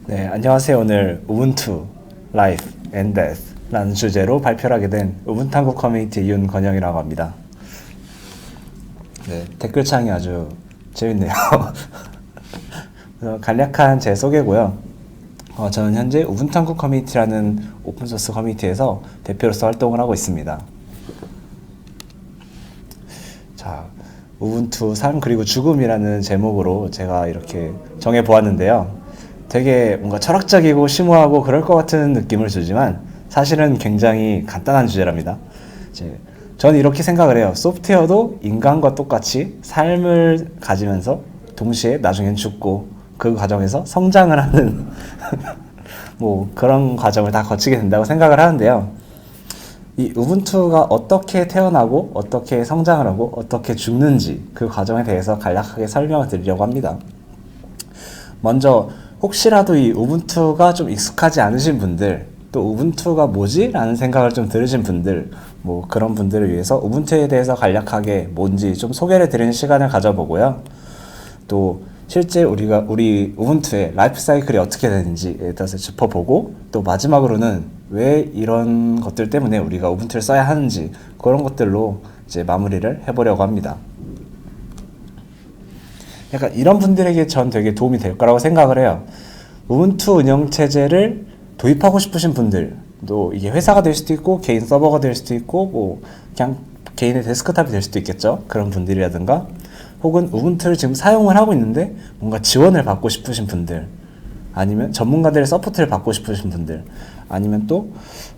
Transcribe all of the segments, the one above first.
네, 안녕하세요. 오늘 우분투, 라이프, 앤 데스라는 주제로 발표를 하게 된 우분투 한국 커뮤니티 윤건영이라고 합니다. 네, 댓글창이 아주 재밌네요. 그래서 간략한 제 소개고요. 저는 현재 우분투 한국 커뮤니티라는 오픈소스 커뮤니티에서 대표로서 활동을 하고 있습니다. 자, 우분투 삶 그리고 죽음이라는 제목으로 제가 이렇게 정해보았는데요. 되게 뭔가 철학적이고 심오하고 그럴 것 같은 느낌을 주지만 사실은 굉장히 간단한 주제랍니다. 저는 이렇게 생각을 해요. 소프트웨어도 인간과 똑같이 삶을 가지면서 동시에 나중엔 죽고 그 과정에서 성장을 하는 뭐 그런 과정을 다 거치게 된다고 생각을 하는데요. 이 우분투가 어떻게 태어나고 어떻게 성장을 하고 어떻게 죽는지 그 과정에 대해서 간략하게 설명을 드리려고 합니다. 먼저 혹시라도 이 우분투가 좀 익숙하지 않으신 분들, 또 우분투가 뭐지? 라는 생각을 좀 들으신 분들, 뭐 그런 분들을 위해서 우분투에 대해서 간략하게 뭔지 좀 소개를 드리는 시간을 가져보고요. 또 실제 우리 우분투의 라이프 사이클이 어떻게 되는지에 대해서 짚어보고, 또 마지막으로는 왜 이런 것들 때문에 우리가 우분투를 써야 하는지 그런 것들로 이제 마무리를 해보려고 합니다. 약간 이런 분들에게 전 되게 도움이 될 거라고 생각을 해요. 우분투 운영체제를 도입하고 싶으신 분들, 또 이게 회사가 될 수도 있고 개인 서버가 될 수도 있고 뭐 그냥 개인의 데스크탑이 될 수도 있겠죠. 그런 분들이라든가 혹은 우분투를 지금 사용을 하고 있는데 뭔가 지원을 받고 싶으신 분들, 아니면 전문가들의 서포트를 받고 싶으신 분들, 아니면 또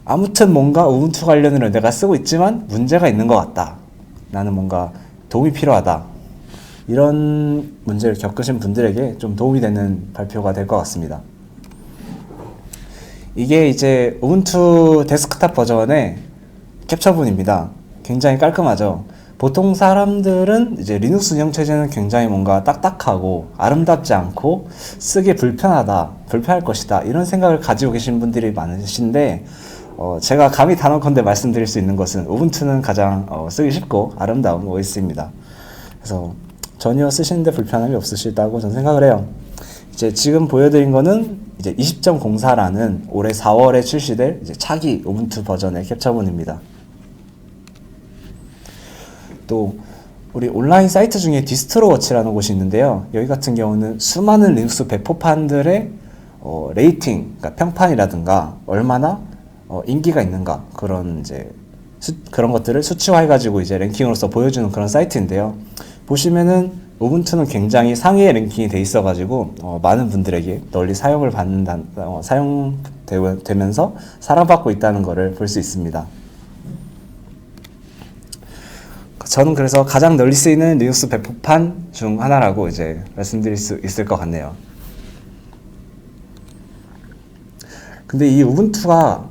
아무튼 뭔가 우분투 관련으로 내가 쓰고 있지만 문제가 있는 것 같다, 나는 뭔가 도움이 필요하다, 이런 문제를 겪으신 분들에게 좀 도움이 되는 발표가 될 것 같습니다. 이게 이제 우분투 데스크탑 버전의 캡처본입니다. 굉장히 깔끔하죠. 보통 사람들은 이제 리눅스 운영체제는 굉장히 뭔가 딱딱하고 아름답지 않고 쓰기 불편할 것이다, 이런 생각을 가지고 계신 분들이 많으신데, 제가 감히 단언컨대 말씀드릴 수 있는 것은 우분투는 가장 쓰기 쉽고 아름다운 OS입니다. 그래서 전혀 쓰시는데 불편함이 없으시다고 저는 생각을 해요. 이제 지금 보여드린 거는 이제 20.04라는 올해 4월에 출시될 이제 차기 우분투 버전의 캡처본입니다. 또 우리 온라인 사이트 중에 디스트로워치라는 곳이 있는데요. 여기 같은 경우는 수많은 리눅스 배포판들의 레이팅, 그러니까 평판이라든가 얼마나 인기가 있는가, 그런 이제 그런 것들을 수치화해가지고 이제 랭킹으로서 보여주는 그런 사이트인데요. 보시면은 우분투는 굉장히 상위에 랭킹이 돼 있어가지고 많은 분들에게 널리 사용을 사용되면서 사랑받고 있다는 것을 볼 수 있습니다. 저는 그래서 가장 널리 쓰이는 리눅스 배포판 중 하나라고 이제 말씀드릴 수 있을 것 같네요. 근데 이 우분투가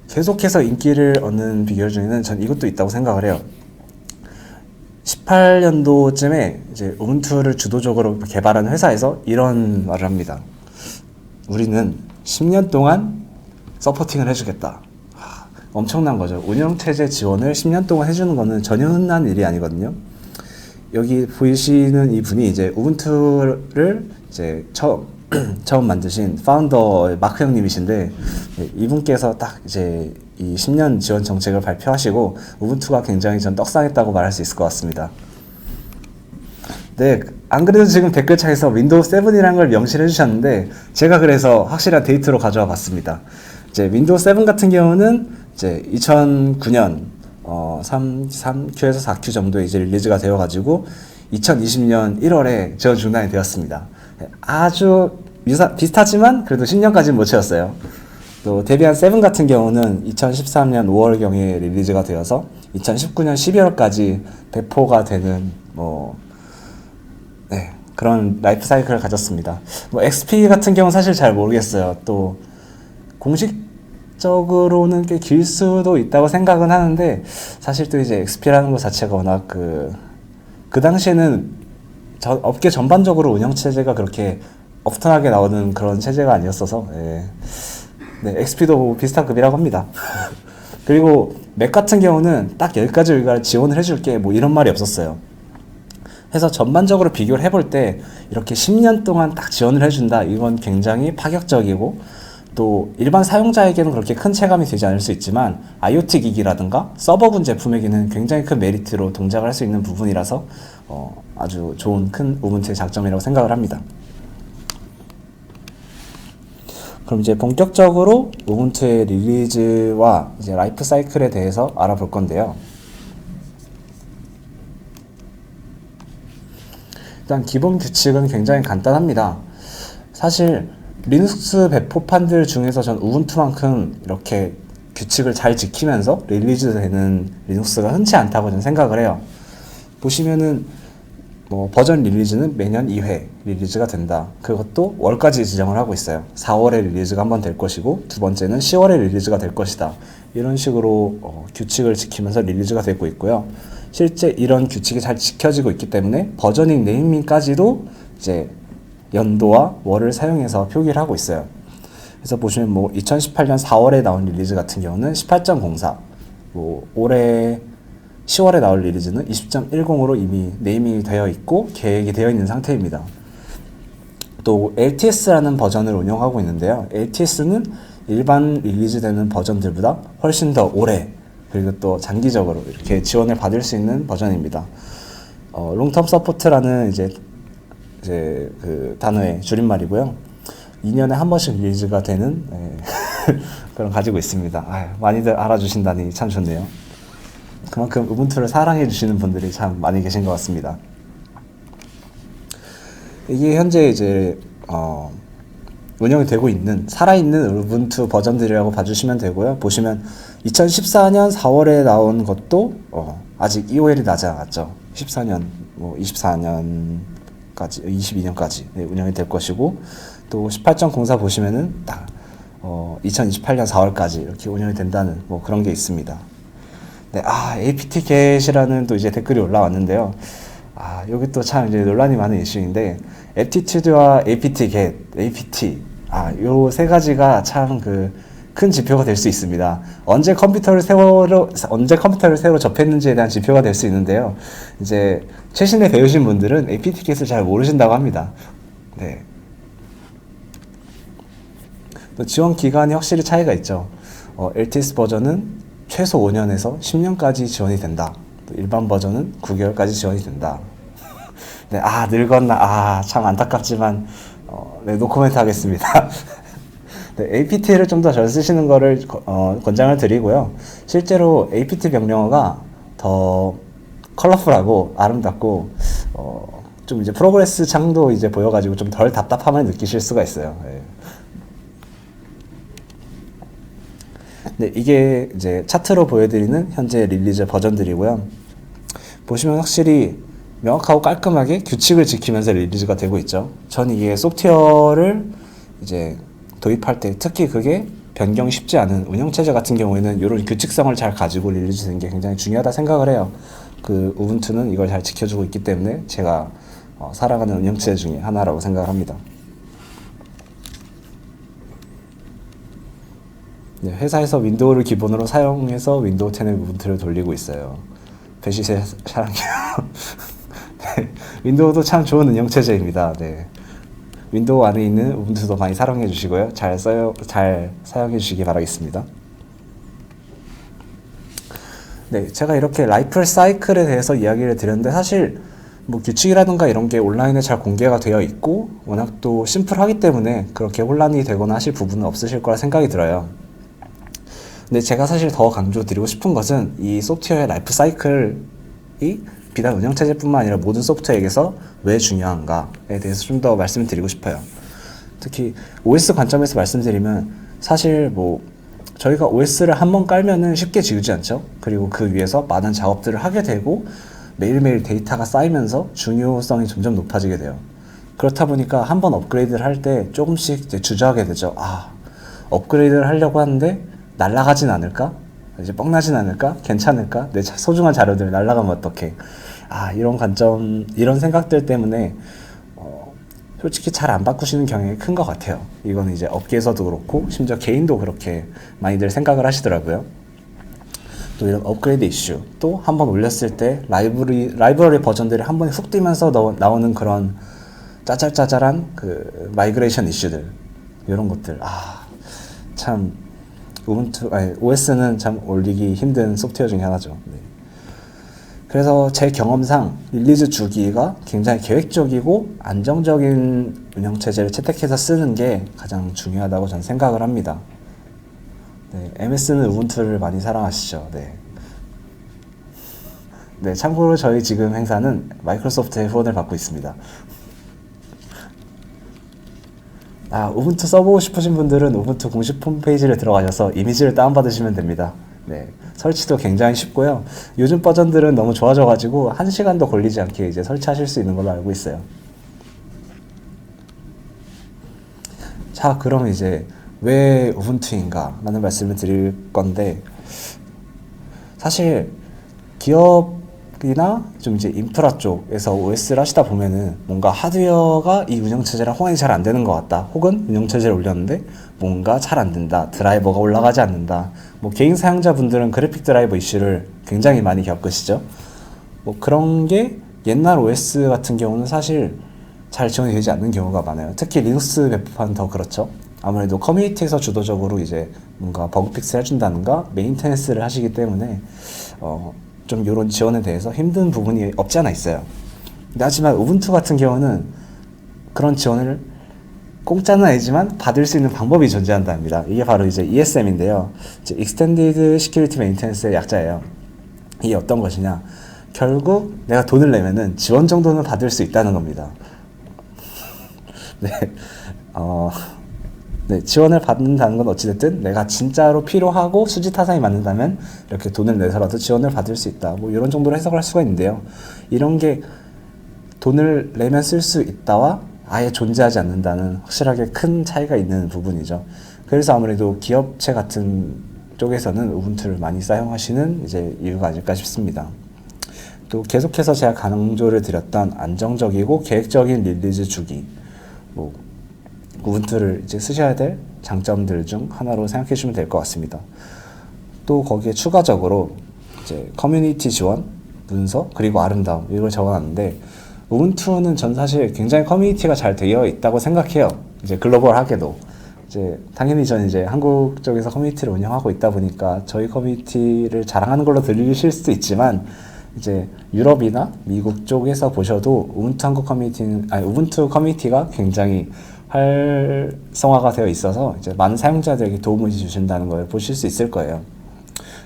계속해서 인기를 얻는 비결 중에는 전 이것도 있다고 생각을 해요. 18년도쯤에 이제 우분투를 주도적으로 개발한 회사에서 이런 말을 합니다. 우리는 10년 동안 서포팅을 해주겠다. 엄청난 거죠. 운영체제 지원을 10년 동안 해주는 거는 전혀 흔한 일이 아니거든요. 여기 보이시는 이분이 이제 우분투를 이제 처음 만드신 파운더 마크 형님이신데, 이분께서 딱 이제 이 10년 지원 정책을 발표하시고 우분투가 굉장히 전 떡상했다고 말할 수 있을 것 같습니다. 네, 안 그래도 지금 댓글창에서 윈도우 7이라는 걸 명시를 해주셨는데, 제가 그래서 확실한 데이터로 가져와 봤습니다. 이제 윈도우 7 같은 경우는 이제 2009년 3Q에서 4Q 정도에 이제 릴리즈가 되어가지고 2020년 1월에 지원 중단이 되었습니다. 아주 비슷하지만 그래도 10년까지는 못 채웠어요. 또 데비안 7 같은 경우는 2013년 5월경에 릴리즈가 되어서 2019년 12월까지 배포가 되는 그런 라이프 사이클을 가졌습니다. XP 같은 경우는 사실 잘 모르겠어요. 또 공식적으로는 꽤 길 수도 있다고 생각은 하는데, 사실 또 이제 XP라는 것 자체가 워낙 그 당시에는 업계 전반적으로 운영체제가 그렇게 어프턴하게 나오는 그런 체제가 아니었어서, 네, XP도 비슷한 급이라고 합니다. 그리고 맥 같은 경우는 딱 여기까지 우리가 지원을 해줄게 뭐 이런 말이 없었어요. 해서 전반적으로 비교를 해볼 때 이렇게 10년 동안 딱 지원을 해준다. 이건 굉장히 파격적이고 또 일반 사용자에게는 그렇게 큰 체감이 되지 않을 수 있지만 IoT 기기라든가 서버군 제품에게는 굉장히 큰 메리트로 동작을 할 수 있는 부분이라서 아주 좋은 큰 우분투의 장점이라고 생각을 합니다. 그럼 이제 본격적으로 우분투의 릴리즈와 이제 라이프 사이클에 대해서 알아볼 건데요. 일단 기본 규칙은 굉장히 간단합니다. 사실 리눅스 배포판들 중에서 전 우분투만큼 이렇게 규칙을 잘 지키면서 릴리즈 되는 리눅스가 흔치 않다고 저는 생각을 해요. 보시면은 버전 릴리즈는 매년 2회 릴리즈가 된다. 그것도 월까지 지정을 하고 있어요. 4월에 릴리즈가 한번 될 것이고 두 번째는 10월에 릴리즈가 될 것이다. 이런 식으로 규칙을 지키면서 릴리즈가 되고 있고요. 실제 이런 규칙이 잘 지켜지고 있기 때문에 버저닝 네이밍까지도 이제 연도와 월을 사용해서 표기를 하고 있어요. 그래서 보시면 2018년 4월에 나온 릴리즈 같은 경우는 18.04, 올해 10월에 나올 릴리즈는 20.10으로 이미 네이밍이 되어 있고 계획이 되어 있는 상태입니다. 또 LTS라는 버전을 운영하고 있는데요. LTS는 일반 리리즈 되는 버전들보다 훨씬 더 오래 그리고 또 장기적으로 이렇게 지원을 받을 수 있는 버전입니다. 롱텀 서포트라는 이제 그 단어의 줄임말이고요. 2년에 한 번씩 릴리즈가 되는 그런 가지고 있습니다. 많이들 알아주신다니 참 좋네요. 그만큼 우분투를 사랑해 주시는 분들이 참 많이 계신 것 같습니다. 이게 현재 이제 운영이 되고 있는 살아있는 우분투 버전들이라고 봐주시면 되고요. 보시면 2014년 4월에 나온 것도 아직 EOL이 나지 않았죠. 14년, 24년까지, 22년까지 운영이 될 것이고 또 18.04 보시면은 딱 2028년 4월까지 이렇게 운영이 된다는 그런 게 있습니다. 네, apt get이라는 또 이제 댓글이 올라왔는데요. 여기 또 참 이제 논란이 많은 이슈인데, aptitude와 apt get, apt, 요 세 가지가 참 큰 지표가 될 수 있습니다. 언제 컴퓨터를 새로 접했는지에 대한 지표가 될 수 있는데요. 이제 최신에 배우신 분들은 apt get을 잘 모르신다고 합니다. 네. 또 지원 기간이 확실히 차이가 있죠. LTS 버전은 최소 5년에서 10년까지 지원이 된다. 또 일반 버전은 9개월까지 지원이 된다. 네, 늙었나. 참 안타깝지만, 네, 노코멘트 하겠습니다. 네, APT를 좀 더 잘 쓰시는 거를 권장을 드리고요. 실제로 APT 명령어가 더 컬러풀하고 아름답고, 좀 이제 프로그레스 창도 이제 보여가지고 좀 덜 답답함을 느끼실 수가 있어요. 네. 네, 이게 이제 차트로 보여드리는 현재 릴리즈 버전들이고요. 보시면 확실히 명확하고 깔끔하게 규칙을 지키면서 릴리즈가 되고 있죠. 전 이게 소프트웨어를 이제 도입할 때 특히 그게 변경이 쉽지 않은 운영체제 같은 경우에는 이런 규칙성을 잘 가지고 릴리즈 되는 게 굉장히 중요하다 생각을 해요. 우분투는 이걸 잘 지켜주고 있기 때문에 제가 살아가는 운영체제 중에 하나라고 생각을 합니다. 네, 회사에서 윈도우를 기본으로 사용해서 윈도우 10의 우분투를 돌리고 있어요. 배시세 사랑해요. 네, 윈도우도 참 좋은 운영체제입니다. 네. 윈도우 안에 있는 우분투도 많이 사랑해 주시고요. 잘 사용해 주시기 바라겠습니다. 네, 제가 이렇게 라이프 사이클에 대해서 이야기를 드렸는데 사실 규칙이라든가 이런 게 온라인에 잘 공개가 되어 있고 워낙 또 심플하기 때문에 그렇게 혼란이 되거나 하실 부분은 없으실 거라 생각이 들어요. 근데 제가 사실 더 강조드리고 싶은 것은 이 소프트웨어의 라이프 사이클이 비단 운영체제뿐만 아니라 모든 소프트웨어에게서 왜 중요한가에 대해서 좀 더 말씀을 드리고 싶어요. 특히 OS 관점에서 말씀드리면 사실 저희가 OS를 한번 깔면은 쉽게 지우지 않죠. 그리고 그 위에서 많은 작업들을 하게 되고 매일매일 데이터가 쌓이면서 중요성이 점점 높아지게 돼요. 그렇다 보니까 한번 업그레이드를 할 때 조금씩 이제 주저하게 되죠. 업그레이드를 하려고 하는데 날아가진 않을까? 이제 뻥나진 않을까? 괜찮을까? 내 소중한 자료들 날아가면 어떡해? 이런 관점, 이런 생각들 때문에 솔직히 잘 안 바꾸시는 경향이 큰 것 같아요. 이건 이제 업계에서도 그렇고 심지어 개인도 그렇게 많이들 생각을 하시더라고요. 또 이런 업그레이드 이슈, 또 한 번 올렸을 때 라이브러리 버전들이 한 번에 훅 뛰면서 나오는 그런 짜잘짜잘한 그 마이그레이션 이슈들, 이런 것들. 참 OS는 참 올리기 힘든 소프트웨어 중에 하나죠. 네. 그래서 제 경험상 릴리즈 주기가 굉장히 계획적이고 안정적인 운영체제를 채택해서 쓰는 게 가장 중요하다고 저는 생각을 합니다. 네, MS는 우분투를 많이 사랑하시죠. 네. 네, 참고로 저희 지금 행사는 마이크로소프트의 후원을 받고 있습니다. 우분투 써보고 싶으신 분들은 우분투 공식 홈페이지를 들어가셔서 이미지를 다운받으시면 됩니다. 네, 설치도 굉장히 쉽고요. 요즘 버전들은 너무 좋아져가지고 1시간도 걸리지 않게 이제 설치하실 수 있는 걸로 알고 있어요. 자, 그럼 이제 왜 우분투인가 라는 말씀을 드릴 건데, 사실 기업이나 좀 이제 인프라 쪽에서 OS를 하시다 보면은 뭔가 하드웨어가 이 운영체제랑 호환이 잘 안 되는 것 같다, 혹은 운영체제를 올렸는데 뭔가 잘 안 된다, 드라이버가 올라가지 않는다, 뭐 개인 사용자분들은 그래픽 드라이버 이슈를 굉장히 많이 겪으시죠. 뭐 그런 게 옛날 OS 같은 경우는 사실 잘 지원이 되지 않는 경우가 많아요. 특히 리눅스 배포판은 더 그렇죠. 아무래도 커뮤니티에서 주도적으로 이제 뭔가 버그 픽스를 해준다든가 메인테넌스를 하시기 때문에 좀 이런 지원에 대해서 힘든 부분이 없지 않아 있어요. 근데 하지만 우분투 같은 경우는 그런 지원을 공짜는 아니지만 받을 수 있는 방법이 존재한답니다. 이게 바로 이제 ESM인데요. 이제 Extended Security Maintenance의 약자예요. 이게 어떤 것이냐? 결국 내가 돈을 내면은 지원 정도는 받을 수 있다는 겁니다. 네, 네, 지원을 받는다는 건 어찌됐든 내가 진짜로 필요하고 수지 타산이 맞는다면 이렇게 돈을 내서라도 지원을 받을 수 있다, 뭐 이런 정도로 해석을 할 수가 있는데요. 이런 게 돈을 내면 쓸 수 있다와 아예 존재하지 않는다는 확실하게 큰 차이가 있는 부분이죠. 그래서 아무래도 기업체 같은 쪽에서는 우분투를 많이 사용하시는 이제 이유가 아닐까 싶습니다. 또 계속해서 제가 강조를 드렸던 안정적이고 계획적인 릴리즈 주기, 뭐 우분투를 이제 쓰셔야 될 장점들 중 하나로 생각해 주시면 될 것 같습니다. 또 거기에 추가적으로 이제 커뮤니티 지원, 문서, 그리고 아름다움, 이걸 적어놨는데, 우분투는 전 사실 굉장히 커뮤니티가 잘 되어 있다고 생각해요. 이제 글로벌하게도. 이제 당연히 저는 이제 한국 쪽에서 커뮤니티를 운영하고 있다 보니까 저희 커뮤니티를 자랑하는 걸로 들리실 수도 있지만, 이제 유럽이나 미국 쪽에서 보셔도 우분투 커뮤니티가 굉장히 활성화가 되어 있어서 이제 많은 사용자들에게 도움을 주신다는 걸 보실 수 있을 거예요.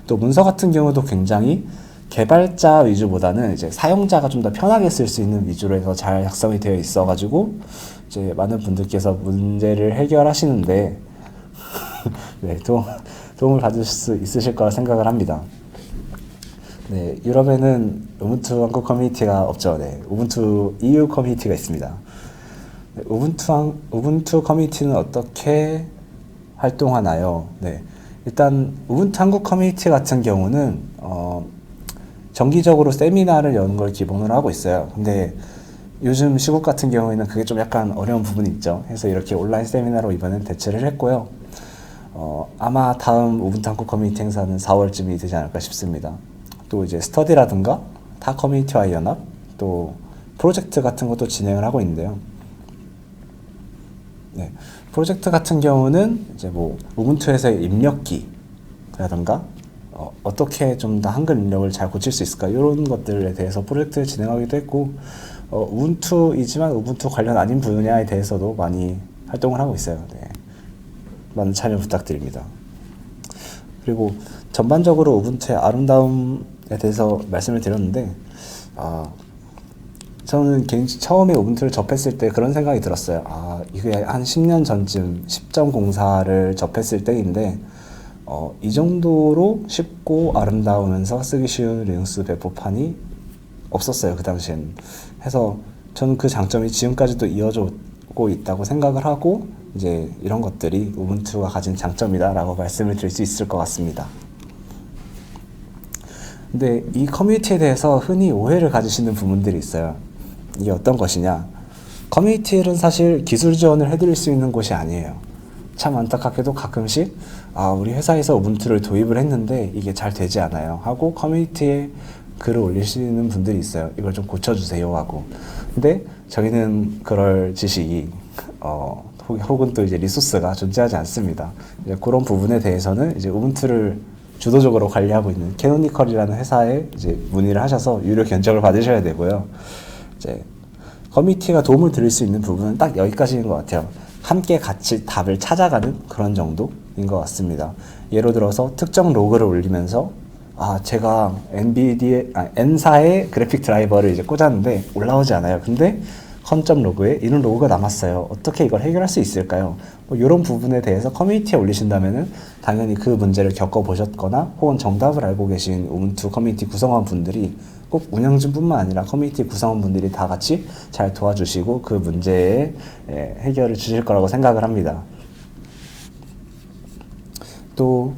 또 문서 같은 경우도 굉장히 개발자 위주보다는 이제 사용자가 좀 더 편하게 쓸 수 있는 위주로 해서 잘 작성이 되어 있어가지고 이제 많은 분들께서 문제를 해결하시는데 네, 도움을 받을 수 있으실 거라 생각을 합니다. 네, 유럽에는 우분투 한국 커뮤니티가 없죠. 네, 우분투 EU 커뮤니티가 있습니다. 네, 우분투 커뮤니티는 어떻게 활동하나요? 네, 일단 우분투 한국 커뮤니티 같은 경우는 정기적으로 세미나를 여는 걸 기본으로 하고 있어요. 근데 요즘 시국 같은 경우에는 그게 좀 약간 어려운 부분이 있죠. 그래서 이렇게 온라인 세미나로 이번엔 대체를 했고요. 아마 다음 우분투 한국 커뮤니티 행사는 4월쯤이 되지 않을까 싶습니다. 또 이제 스터디라든가 타 커뮤니티와의 연합, 또 프로젝트 같은 것도 진행을 하고 있는데요. 네, 프로젝트 같은 경우는 이제 뭐 우분투에서의 입력기라든가 어떻게 좀 더 한글 입력을 잘 고칠 수 있을까, 이런 것들에 대해서 프로젝트를 진행하기도 했고, 우분투이지만 우분투 관련 아닌 분야에 대해서도 많이 활동을 하고 있어요. 네, 많은 참여 부탁드립니다. 그리고 전반적으로 우분투의 아름다움에 대해서 말씀을 드렸는데, 저는 처음에 우분투를 접했을 때 그런 생각이 들었어요. 이게 한 10년 전쯤 10.04를 접했을 때인데, 이 정도로 쉽고 아름다우면서 쓰기 쉬운 리눅스 배포판이 없었어요, 그 당시엔. 해서 저는 그 장점이 지금까지도 이어지고 있다고 생각을 하고, 이제 이런 것들이 우분투가 가진 장점이다라고 말씀을 드릴 수 있을 것 같습니다. 근데 이 커뮤니티에 대해서 흔히 오해를 가지시는 부분들이 있어요. 이게 어떤 것이냐? 커뮤니티는 사실 기술 지원을 해드릴 수 있는 곳이 아니에요. 참 안타깝게도 가끔씩 우리 회사에서 우분투를 도입을 했는데 이게 잘 되지 않아요 하고 커뮤니티에 글을 올리시는 분들이 있어요. 이걸 좀 고쳐주세요 하고. 근데 저희는 그럴 지식이 혹은 또 이제 리소스가 존재하지 않습니다. 이제 그런 부분에 대해서는 이제 우분투를 주도적으로 관리하고 있는 캐노니컬이라는 회사에 이제 문의를 하셔서 유료 견적을 받으셔야 되고요. 이제 커뮤니티가 도움을 드릴 수 있는 부분은 딱 여기까지인 것 같아요. 함께 같이 답을 찾아가는 그런 정도인 것 같습니다. 예를 들어서 특정 로그를 올리면서 제가 N사의 그래픽 드라이버를 이제 꽂았는데 올라오지 않아요. 근데 컨점 로그에 이런 로그가 남았어요. 어떻게 이걸 해결할 수 있을까요? 이런 부분에 대해서 커뮤니티에 올리신다면은 당연히 그 문제를 겪어보셨거나 혹은 정답을 알고 계신 우분투 커뮤니티 구성원 분들이 꼭 운영진뿐만 아니라 커뮤니티 구성원 분들이 다 같이 잘 도와주시고 그 문제에 해결을 주실 거라고 생각을 합니다. 또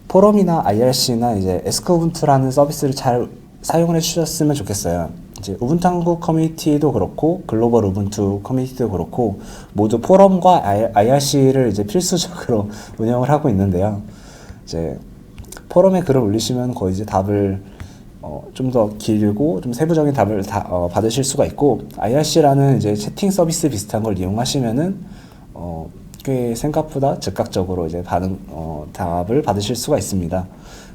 포럼이나 IRC나 이제 에스크우분투라는 서비스를 잘 사용을 해주셨으면 좋겠어요. 이제 우분투 한국 커뮤니티도 그렇고 글로벌 우분투 커뮤니티도 그렇고 모두 포럼과 IRC를 이제 필수적으로 운영을 하고 있는데요. 이제 포럼에 글을 올리시면 거의 이제 답을 좀 더 길고 좀 세부적인 답을 받으실 수가 있고 IRC라는 이제 채팅 서비스 비슷한 걸 이용하시면은 꽤 생각보다 즉각적으로 이제 답을 받으실 수가 있습니다.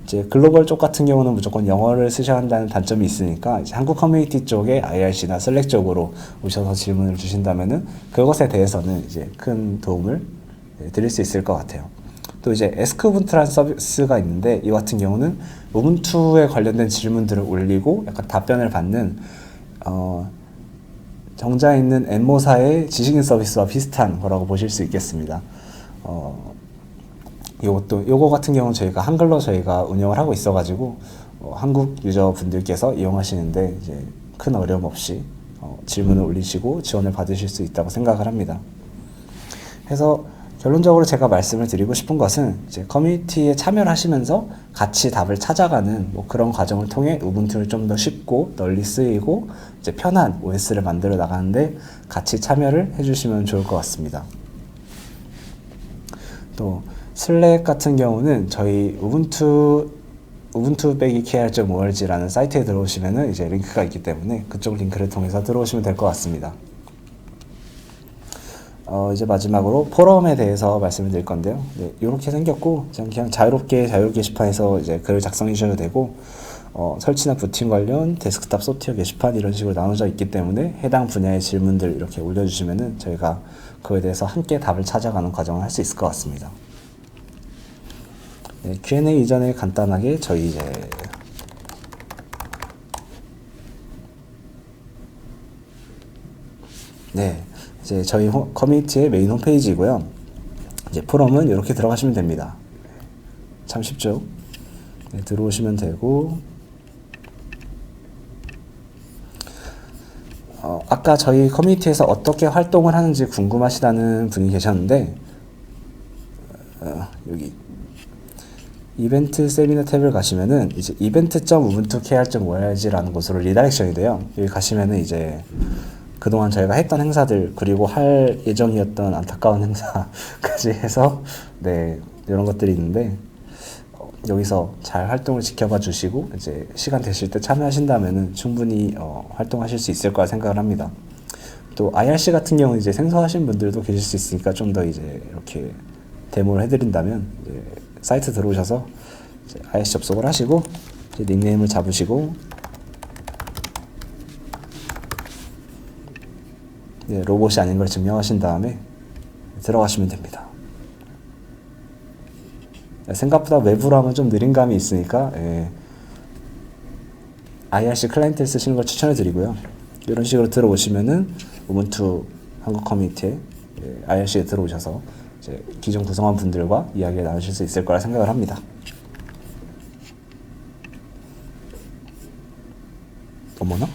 이제 글로벌 쪽 같은 경우는 무조건 영어를 쓰셔야 한다는 단점이 있으니까 이제 한국 커뮤니티 쪽에 IRC나 슬랙 쪽으로 오셔서 질문을 주신다면은 그것에 대해서는 이제 큰 도움을 드릴 수 있을 것 같아요. 또 이제 에스크우분투라는 서비스가 있는데 이 같은 경우는 우분투에 관련된 질문들을 올리고 약간 답변을 받는 정자에 있는 엠모사의 지식인 서비스와 비슷한 거라고 보실 수 있겠습니다. 요거 같은 경우는 저희가 한글로 운영을 하고 있어가지고 한국 유저분들께서 이용하시는데 이제 큰 어려움 없이 질문을 올리시고 지원을 받으실 수 있다고 생각을 합니다. 그래서 결론적으로 제가 말씀을 드리고 싶은 것은 이제 커뮤니티에 참여를 하시면서 같이 답을 찾아가는 그런 과정을 통해 우분투를 좀 더 쉽고 널리 쓰이고 이제 편한 OS를 만들어 나가는데 같이 참여를 해주시면 좋을 것 같습니다. 또 슬랙 같은 경우는 저희 ubuntu-kr.org라는 사이트에 들어오시면은 이제 링크가 있기 때문에 그쪽 링크를 통해서 들어오시면 될 것 같습니다. 이제 마지막으로 포럼에 대해서 말씀을 드릴 건데요. 네, 이렇게 생겼고 그냥 자유롭게 자유 게시판에서 이제 글을 작성해 주셔도 되고 설치나 부팅 관련 데스크탑 소프트웨어 게시판 이런 식으로 나눠져 있기 때문에 해당 분야의 질문들 이렇게 올려주시면은 저희가 그에 대해서 함께 답을 찾아가는 과정을 할 수 있을 것 같습니다. 네, Q&A 이전에 간단하게 저희 이제 저희 커뮤니티의 메인 홈페이지고요. 이제 포럼은 이렇게 들어가시면 됩니다. 참 쉽죠? 네, 들어오시면 되고 아까 저희 커뮤니티에서 어떻게 활동을 하는지 궁금하시다는 분이 계셨는데 여기 이벤트 세미나 탭을 가시면은 이제 event.ubuntu-kr.org라는 곳으로 리다이렉션이 돼요. 여기 가시면은 이제 그동안 저희가 했던 행사들 그리고 할 예정이었던 안타까운 행사까지 해서 이런 것들이 있는데 여기서 잘 활동을 지켜봐 주시고 이제 시간 되실 때 참여하신다면은 충분히 활동하실 수 있을 거라 생각을 합니다. 또 IRC 같은 경우는 이제 생소하신 분들도 계실 수 있으니까 좀 더 이제 이렇게 데모를 해드린다면 이제 사이트 들어오셔서 이제 IRC 접속을 하시고 이제 닉네임을 잡으시고 로봇이 아닌 걸 증명하신 다음에 들어가시면 됩니다. 생각보다 외부로 하면 좀 느린 감이 있으니까 IRC 클라이언트를 쓰시는 걸 추천해 드리고요. 이런 식으로 들어오시면은 우분투 한국 커뮤니티에 IRC에 들어오셔서 이제 기존 구성원 분들과 이야기를 나누실 수 있을 거라 생각을 합니다. 어머나?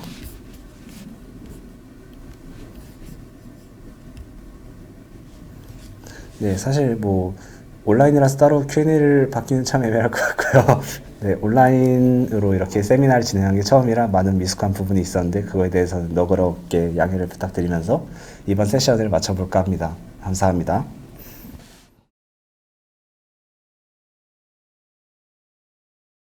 네, 사실 온라인이라서 따로 Q&A를 받기는 참 애매할 것 같고요. 네, 온라인으로 이렇게 세미나를 진행한 게 처음이라 많은 미숙한 부분이 있었는데 그거에 대해서는 너그럽게 양해를 부탁드리면서 이번 세션을 마쳐볼까 합니다. 감사합니다.